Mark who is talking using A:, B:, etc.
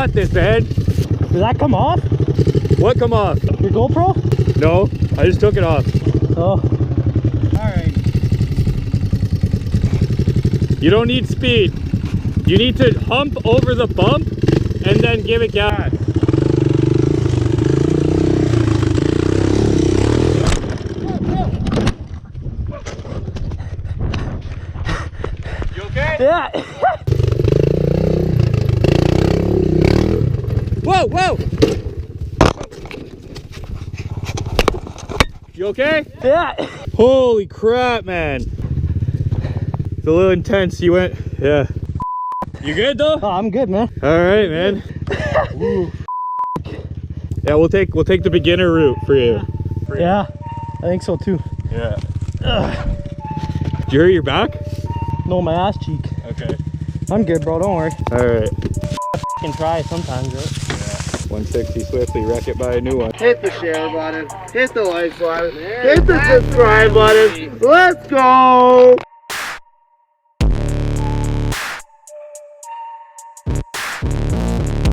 A: got this, man.
B: Did that come off?
A: What come off?
B: Your GoPro?
A: No, I just took it off.
B: Oh. Alright.
A: You don't need speed. You need to hump over the bump and then give it gas. You okay?
B: Yeah.
A: Whoa, whoa! You okay?
B: Yeah.
A: Holy crap, man. It's a little intense. You went, yeah. You good though?
B: Oh, I'm good, man.
A: All right, man. Yeah, we'll take the beginner route for you.
B: Yeah, I think so too.
A: Yeah. Did you hurt your back?
B: No, my ass cheek.
A: Okay.
B: I'm good, bro. Don't worry.
A: All right.
B: Can try sometimes, right?
A: Yeah. 160 Swiftly, wreck it by a new one.
C: Hit the share button, hit the like button, hit the subscribe button. Let's go!